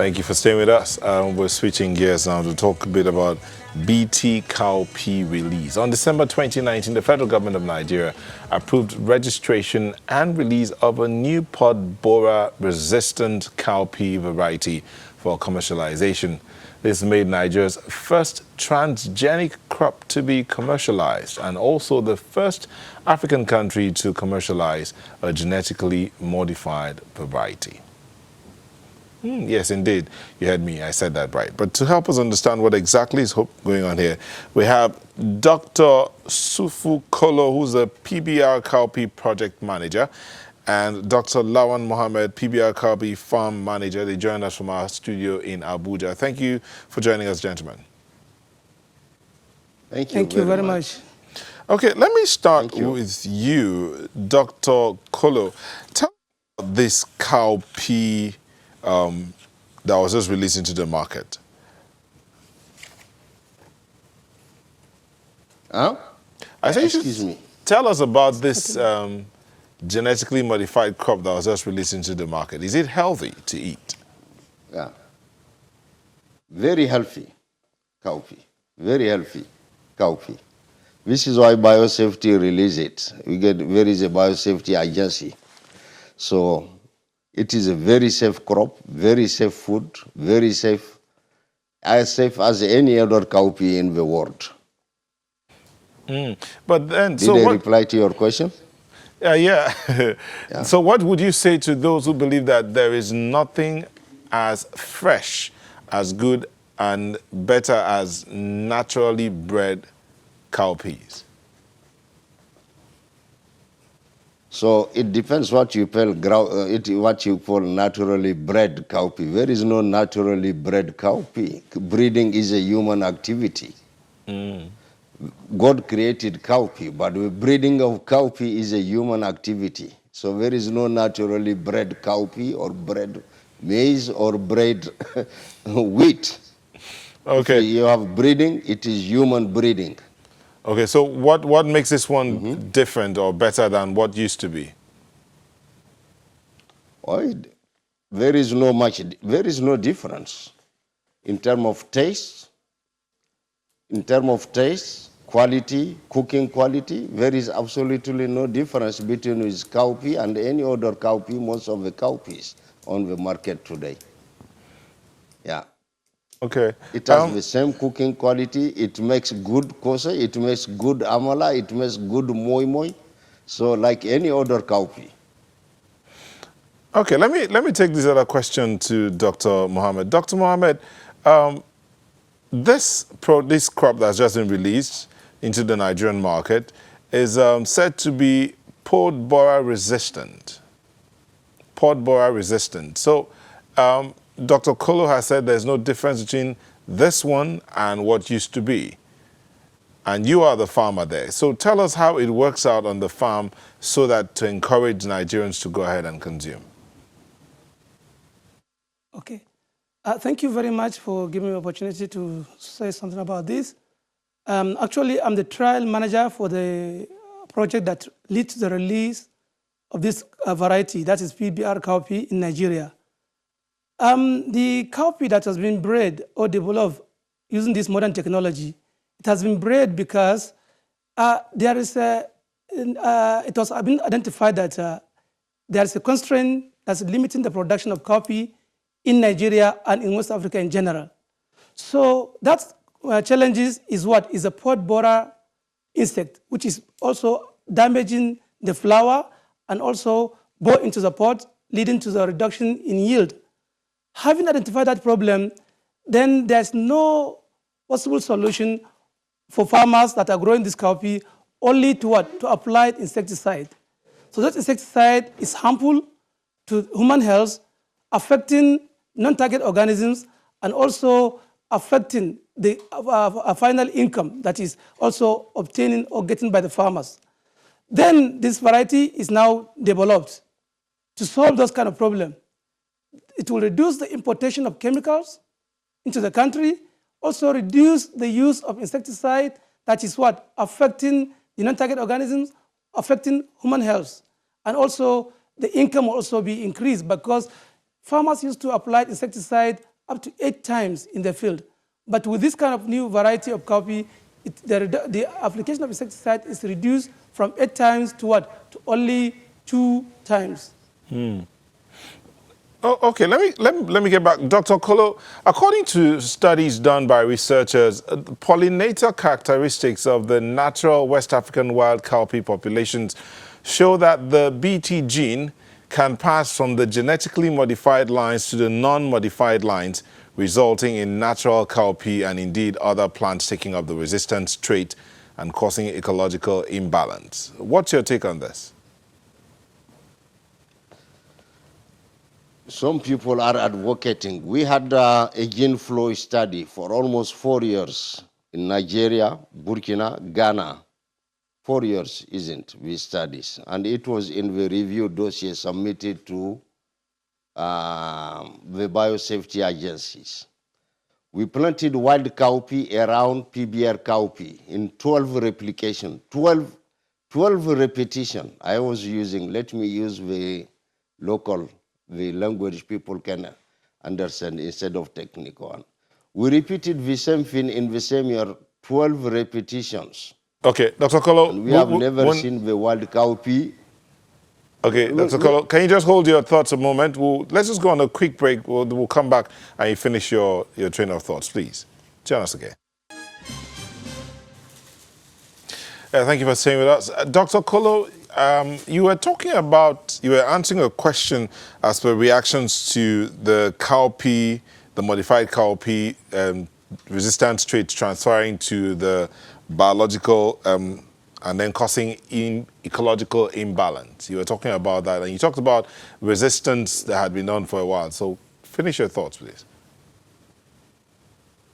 Thank you for staying with us. We're switching gears now to talk a bit about BT Cowpea release. On December 2019, the federal government of Nigeria approved registration and release of a new pod borer-resistant cowpea variety for commercialization. This made Nigeria's first transgenic crop to be commercialized and also the first African country to commercialize a genetically modified variety. Yes, indeed. You heard me. I said that right. But to help us understand what exactly is going on here, we have Dr. Sufu Kolo, who's the PBR Cowpea Project Manager, and Dr. Lawan Mohammed, PBR Cowpea Farm Manager. They join us from our studio in Abuja. Thank you for joining us, gentlemen. Thank you very much. Okay, let me start with you, Dr. Kolo. Tell me about this cowpea that was just released into the market. Huh? Excuse me. Tell us about this genetically modified crop that was just released into the market. Is it healthy to eat? Yeah. Very healthy cowpea. Very healthy cowpea. This is why biosafety release it. There is a biosafety agency. So it is a very safe crop, very safe food, very safe, as safe as any other cowpea in the world. But then, Did I reply to your question? Yeah. So what would you say to those who believe that there is nothing as fresh, as good, and better as naturally bred cowpeas? So it depends what you call naturally bred cowpea. There is no naturally bred cowpea. Breeding is a human activity. God created cowpea, but the breeding of cowpea is a human activity. So there is no naturally bred cowpea or bred maize or bred wheat. Okay. If you have breeding, it is human breeding. Okay, so what makes this one different or better than what used to be? Well, there is no difference in terms of taste. In terms of taste, quality, cooking quality, there is absolutely no difference between this cowpea and any other cowpea, most of the cowpeas on the market today. Yeah. Okay. It has the same cooking quality. It makes good kosa. It makes good amala. It makes good moi moi. So like any other cowpea. Okay, let me take this other question to Dr. Mohammed. Dr. Mohammed, this crop that's just been released into the Nigerian market is said to be pod borer resistant. Pod borer resistant. So Dr. Kolo has said there's no difference between this one and what used to be. And you are the farmer there. So tell us how it works out on the farm so that to encourage Nigerians to go ahead and consume. Okay. Thank you very much for giving me the opportunity to say something about this. Actually, I'm the trial manager for the project that leads to the release of this variety, that is PBR cowpea in Nigeria. The cowpea that has been bred or developed using this modern technology, it has been bred because it has been identified that there is a constraint that's limiting the production of cowpea in Nigeria and in West Africa in general. So that challenges is what is a pod borer insect, which is also damaging the flower and also bore into the pod, leading to the reduction in yield. Having identified that problem, then there's no possible solution for farmers that are growing this cowpea only to what? To apply insecticide. So that insecticide is harmful to human health, affecting non-target organisms and also affecting the final income that is also obtaining or getting by the farmers. Then this variety is now developed to solve those kind of problems. It will reduce the importation of chemicals into the country, also reduce the use of insecticide that is what? Affecting the non-target organisms, affecting human health. And also the income will also be increased because farmers used to apply insecticide up to 8 times in the field. But with this kind of new variety of cowpea, the application of insecticide is reduced from 8 times to what? To only 2 times. Oh, okay, let me get back. Dr. Kolo, according to studies done by researchers, the pollinator characteristics of the natural West African wild cowpea populations show that the BT gene can pass from the genetically modified lines to the non-modified lines, resulting in natural cowpea and indeed other plants taking up the resistance trait and causing ecological imbalance. What's your take on this? Some people are advocating. We had a gene flow study for almost 4 years in Nigeria, Burkina, Ghana. 4 years, isn't we studies? And it was in the review dossier submitted to the biosafety agencies. We planted wild cowpea around PBR cowpea in 12 replication, 12 repetition. I was using, let me use the local, the language people can understand instead of technical one. We repeated the same thing in the same year, 12 repetitions. Okay, Dr. Kolo. And we have never seen the wild cowpea. Okay, Dr. Kolo, can you just hold your thoughts a moment? Let's just go on a quick break. We'll come back and you finish your train of thoughts, please. Join us again. Thank you for staying with us. Dr. Kolo, you were answering a question as per reactions to the cowpea, the modified cowpea resistance traits transferring to the biological and then causing ecological imbalance. You were talking about that, and you talked about resistance that had been done for a while. So finish your thoughts, please.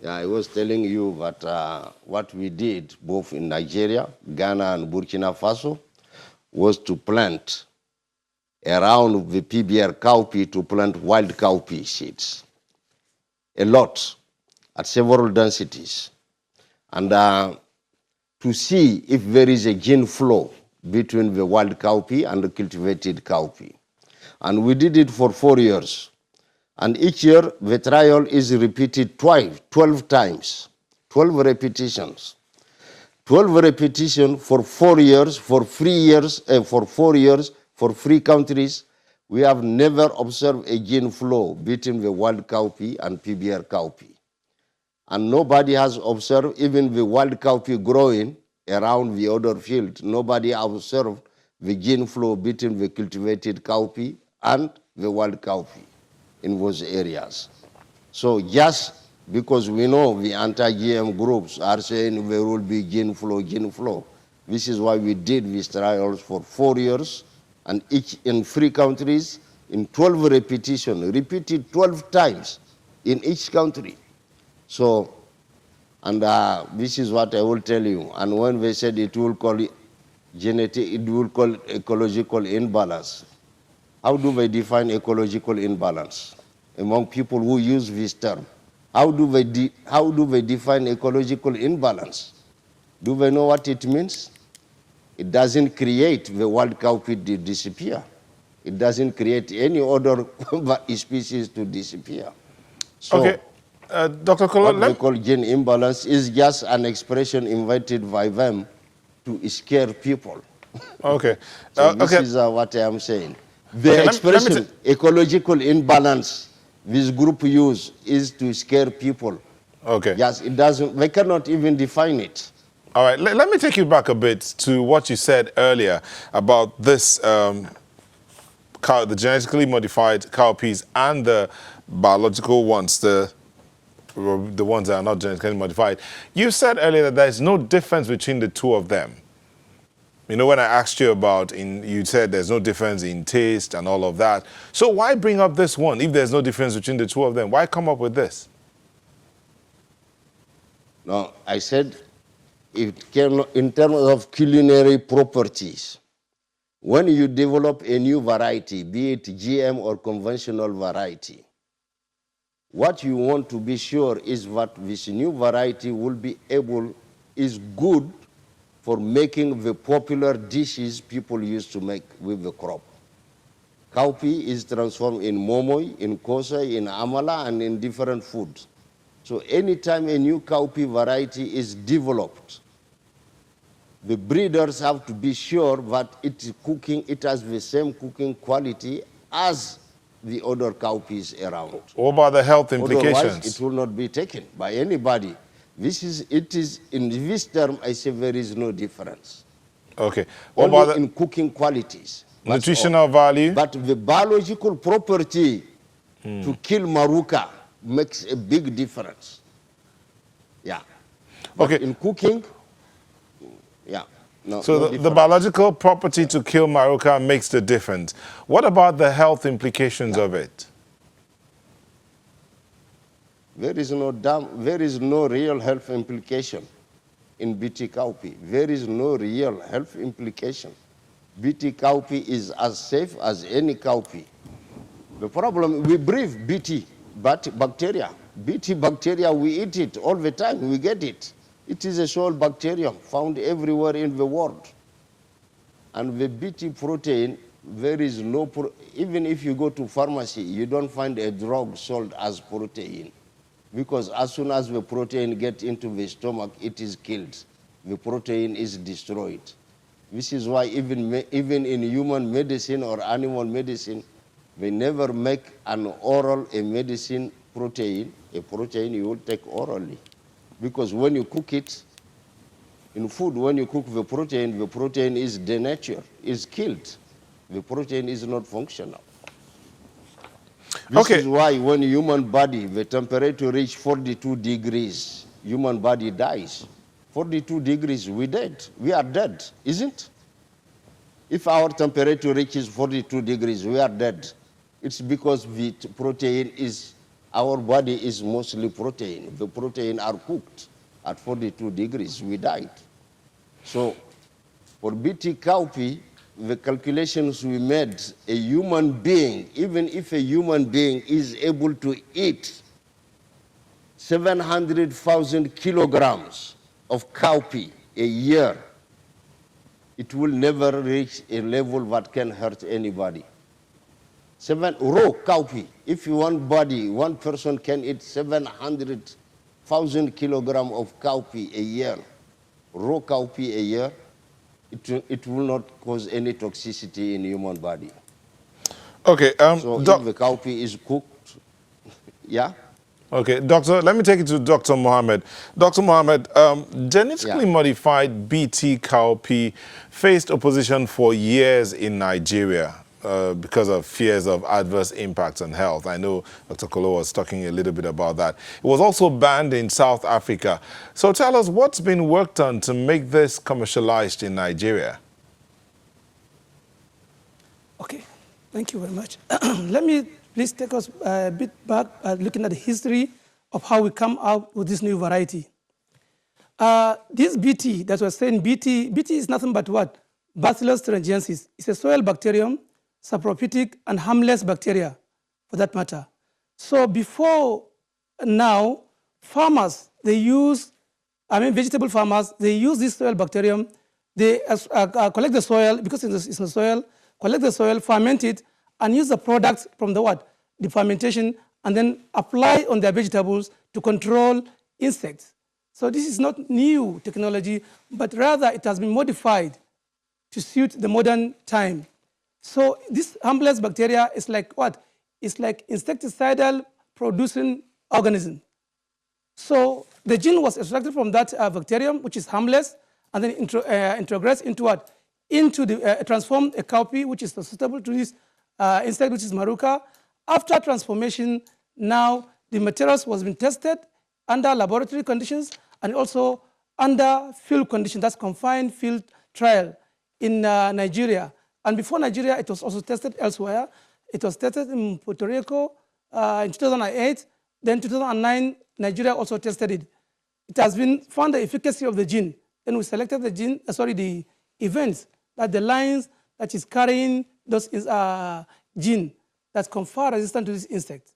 Yeah, I was telling you that what we did both in Nigeria, Ghana, and Burkina Faso was to plant around the PBR cowpea, to plant wild cowpea seeds. A lot, at several densities. And to see if there is a gene flow between the wild cowpea and the cultivated cowpea. And we did it for 4 years. And each year, the trial is repeated 12 times, 12 repetitions. 12 repetitions for 4 years, for 3 years, for 4 years, for 3 countries. We have never observed a gene flow between the wild cowpea and PBR cowpea. And nobody has observed even the wild cowpea growing around the other field. Nobody observed the gene flow between the cultivated cowpea and the wild cowpea in those areas. So just because we know the anti-GM groups are saying there will be gene flow, this is why we did these trials for 4 years, and each in 3 countries, in 12 repetitions, repeated 12 times in each country. So, and this is what I will tell you. And when they said it will call it genetic, it will call ecological imbalance. How do they define ecological imbalance among people who use this term? How do they define ecological imbalance? Do they know what it means? It doesn't create the wild cowpea to disappear. It doesn't create any other species to disappear. So, okay, Dr. Kolo, what they call gene imbalance is just an expression invented by them to scare people. Okay. So this okay. is what I am saying. The expression ecological imbalance this group use is to scare people. Okay. Yes, it doesn't, they cannot even define it. All right, let me take you back a bit to what you said earlier about this, the genetically modified cowpeas and the biological ones, the ones that are not genetically modified. You said earlier that there's no difference between the two of them. You know, when I asked you about, you said there's no difference in taste and all of that. So why bring up this one if there's no difference between the two of them? Why come up with this? No, I said it can, in terms of culinary properties, when you develop a new variety, be it GM or conventional variety, what you want to be sure is that this new variety will be able, is good for making the popular dishes people used to make with the crop. Cowpea is transformed in momoi, in kosai, in amala, and in different foods. So anytime a new cowpea variety is developed, the breeders have to be sure that it has the same cooking quality as the other cowpeas around. What about the health Otherwise, implications? it will not be taken by anybody. In this term, I say there is no difference. Okay. What Only about the in cooking qualities. That's nutritional all. value? But the biological property to kill maruka makes a big difference. Yeah. But Okay. in cooking, yeah. No, So no the difference. biological property to kill maruca makes the difference. What about the health implications of it? There is no real health implication in BT cowpea. There is no real health implication. BT cowpea is as safe as any cowpea. The problem, we breathe BT bacteria. BT bacteria, we eat it all the time, we get it. It is a soil bacterium found everywhere in the world. And the BT protein, there is no, even if you go to pharmacy, you don't find a drug sold as protein. Because as soon as the protein gets into the stomach, it is killed. The protein is destroyed. This is why even in human medicine or animal medicine, they never make an oral medicine protein, a protein you will take orally. Because when you cook it, in food, when you cook the protein is denatured, is killed. The protein is not functional. This is why when human body, the temperature reach 42 degrees, human body dies. 42 degrees, we dead. We are dead, isn't? If our temperature reaches 42 degrees, we are dead. It's because the protein is, our body is mostly protein. The protein are cooked at 42 degrees, we died. So for BT cowpea, the calculations we made, a human being, even if a human being is able to eat 700,000 kilograms of cowpea a year, it will never reach a level that can hurt anybody. Raw cowpea, if one person can eat 700,000 kilograms of cowpea a year, raw cowpea a year, it will not cause any toxicity in human body. Okay. So if the cowpea is cooked, yeah? Okay, doctor, let me take it to Dr. Mohammed. Dr. Mohammed, genetically modified BT cowpea faced opposition for years in Nigeria because of fears of adverse impacts on health. I know Dr. Kolo was talking a little bit about that. It was also banned in South Africa. So tell us what's been worked on to make this commercialized in Nigeria? Okay, thank you very much. Let me please take us a bit back, looking at the history of how we come out with this new variety. This BT, that was saying BT is nothing but what? Bacillus thuringiensis. It's a soil bacterium, saprophytic and harmless bacteria, for that matter. So before now, farmers, vegetable farmers, they use this soil bacterium. They collect the soil, because it's in the soil, collect the soil, ferment it, and use the products from the fermentation, and then apply on their vegetables to control insects. So this is not new technology, but rather it has been modified to suit the modern time. So this harmless bacteria is like what? It's like insecticidal producing organism. So the gene was extracted from that bacterium, which is harmless, and then integrates into what? Transformed a cowpea, which is susceptible to this insect, which is maruca. After transformation, now the materials was been tested under laboratory conditions and also under field conditions, that's confined field trial in Nigeria. And before Nigeria, it was also tested elsewhere. It was tested in Puerto Rico in 2008. Then 2009, Nigeria also tested it. It has been found the efficacy of the gene. Then we selected the events, that the lines that is carrying those gene that's confer resistant to this insect.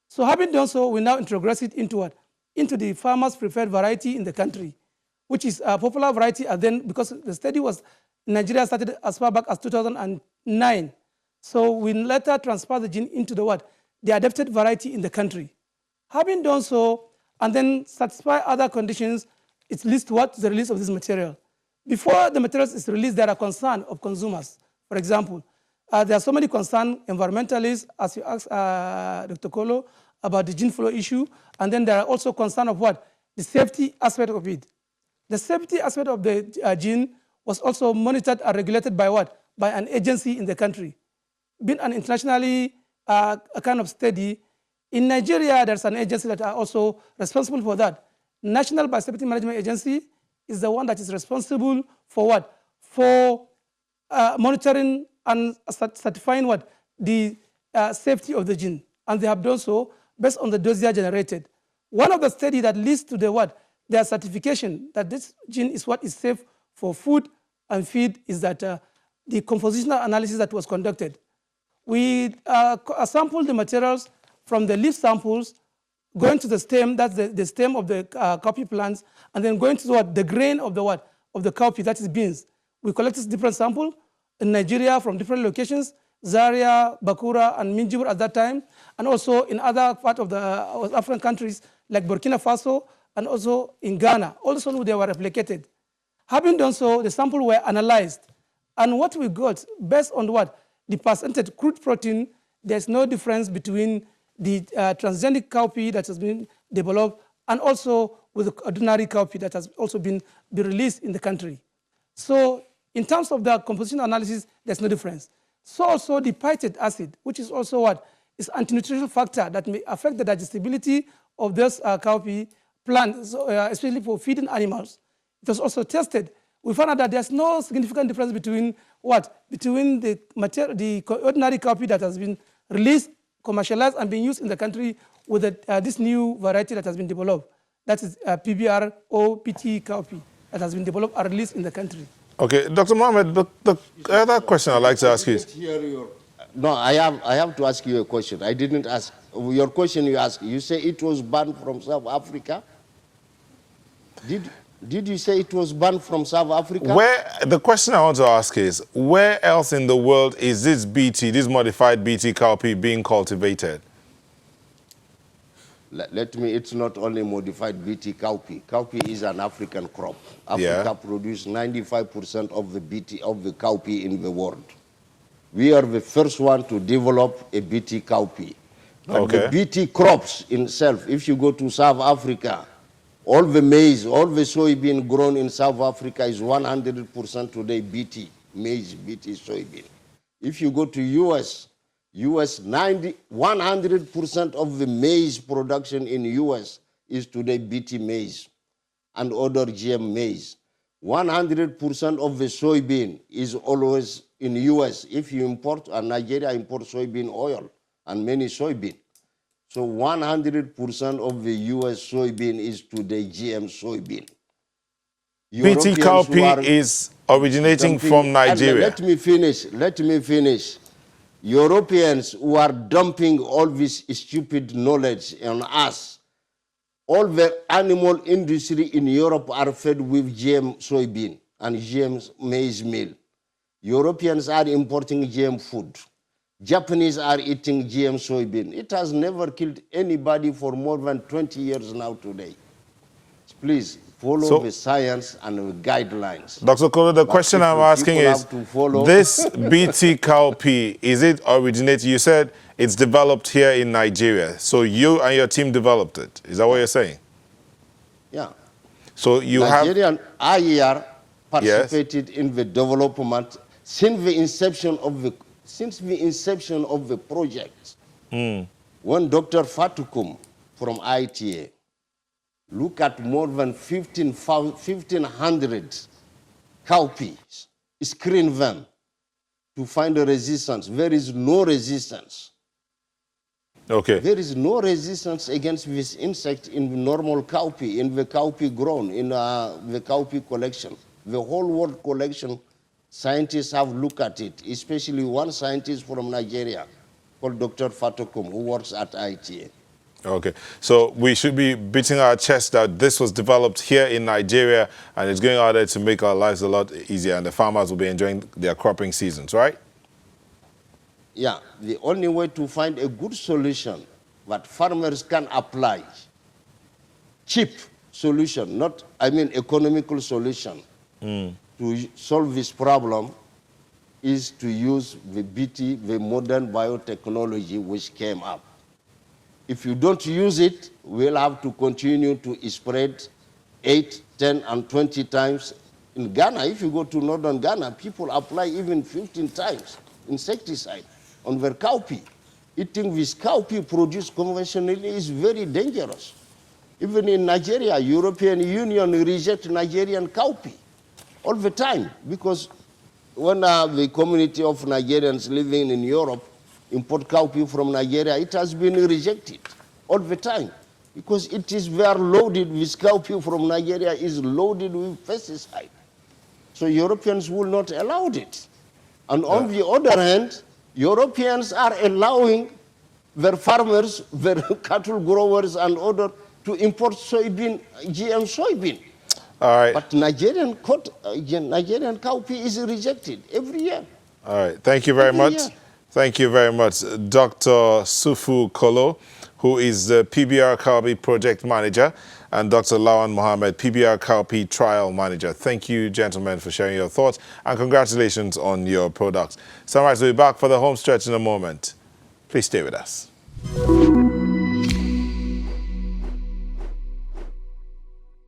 So having done so, we now introgress it into what? Into the farmer's preferred variety in the country, which is a popular variety. And then, because the study was, Nigeria started as far back as 2009. So we later transfer the gene into the what? The adapted variety in the country. Having done so, and then satisfy other conditions, it leads to what? The release of this material. Before the materials is released, there are concerns of consumers. For example, there are so many concerns, environmentalists, as you asked Dr. Kolo, about the gene flow issue, and then there are also concerns of what? The safety aspect of it. The safety aspect of the gene was also monitored and regulated by what? By an agency in the country. Being an internationally a kind of study, in Nigeria, there's an agency that are also responsible for that. National Biosafety Management Agency is the one that is responsible for what? For monitoring and certifying what? The safety of the gene. And they have done so based on the dossier generated. One of the studies that leads to the what? Their certification that this gene is what is safe for food and feed is that the compositional analysis that was conducted. We sampled the materials from the leaf samples, going to the stem, that's the stem of the cowpea plants, and then going to what? The grain of the what? Of the cowpea, that is beans. We collected different samples in Nigeria from different locations, Zaria, Bakura, and Minjibur at that time, and also in other parts of the African countries like Burkina Faso, and also in Ghana. Also, they were replicated. Having done so, the samples were analyzed. And what we got, based on what? The percentage crude protein, there's no difference between the transgenic cowpea that has been developed and also with the ordinary cowpea that has also been released in the country. So in terms of the composition analysis, there's no difference. So also the phytic acid, which is also what? Is anti-nutritional factor that may affect the digestibility of this cowpea plant, especially for feeding animals. It was also tested. We found out that there's no significant difference between what? Between the ordinary cowpea that has been released, commercialized, and being used in the country with this new variety that has been developed. That is PBR or PT cowpea that has been developed and released in the country. Okay, Dr. Mohammed, the other question I'd like to ask you is... No, I have to ask you a question. I didn't ask. Your question you asked, you say it was banned from South Africa? Did you say it was banned from South Africa? The question I want to ask is, where else in the world is this BT, this modified BT cowpea being cultivated? It's not only modified BT cowpea. Cowpea is an African crop. Africa produces 95% of the BT, of the cowpea in the world. We are the first one to develop a BT cowpea. But the BT crops itself, if you go to South Africa, all the maize, all the soybean grown in South Africa is 100% today BT, maize, BT soybean. If you go to US 100% of the maize production in US is today BT maize and other GM maize. 100% of the soybean is always in US. If you import, and Nigeria imports soybean oil and many soybean. So 100% of the US soybean is today GM soybean. BT cowpea is originating from Nigeria. Let me finish. Europeans who are dumping all this stupid knowledge on us, all the animal industry in Europe are fed with GM soybean and GM maize meal. Europeans are importing GM food. Japanese are eating GM soybean. It has never killed anybody for more than 20 years now today. Please follow the science and the guidelines. Dr. Kolo, the question I'm asking is, this BT cowpea, is it originated? You said it's developed here in Nigeria. So you and your team developed it. Is that what you're saying? Yeah. So you Nigerian IER participated in the development since the inception of the project. When Dr. Fatukum from ITA look at more than 1,500 cowpeas, screen them to find a resistance. There is no resistance. Okay. There is no resistance against this insect in the normal cowpea, in the cowpea grown, in the cowpea collection. The whole world collection, scientists have looked at it, especially one scientist from Nigeria called Dr. Fatukum, who works at ITA. Okay, so we should be beating our chest that this was developed here in Nigeria and it's going out there to make our lives a lot easier and the farmers will be enjoying their cropping seasons, right? Yeah, the only way to find a good solution that farmers can apply, cheap solution, not, I mean, economical solution to solve this problem is to use the BT, the modern biotechnology which came up. If you don't use it, we'll have to continue to spread 8, 10, and 20 times. In Ghana, if you go to northern Ghana, people apply even 15 times insecticide on their cowpea. Eating this cowpea produced conventionally is very dangerous. Even in Nigeria, European Union reject Nigerian cowpea all the time because when the community of Nigerians living in Europe import cowpea from Nigeria, it has been rejected all the time because it is very loaded with cowpea from Nigeria is loaded with pesticide. So Europeans will not allow it. And on the other hand, Europeans are allowing their farmers, their cattle growers and other to import soybean, GM soybean. All right. But Nigerian cowpea is rejected every year. All right. Thank you very much. year. Thank you very much, Dr. Sufu Kolo, who is the PBR Cowpea Project Manager, and Dr. Lawan Mohammed, PBR Cowpea Trial Manager. Thank you, gentlemen, for sharing your thoughts, and congratulations on your products. Sunrise will be back for the home stretch in a moment. Please stay with us.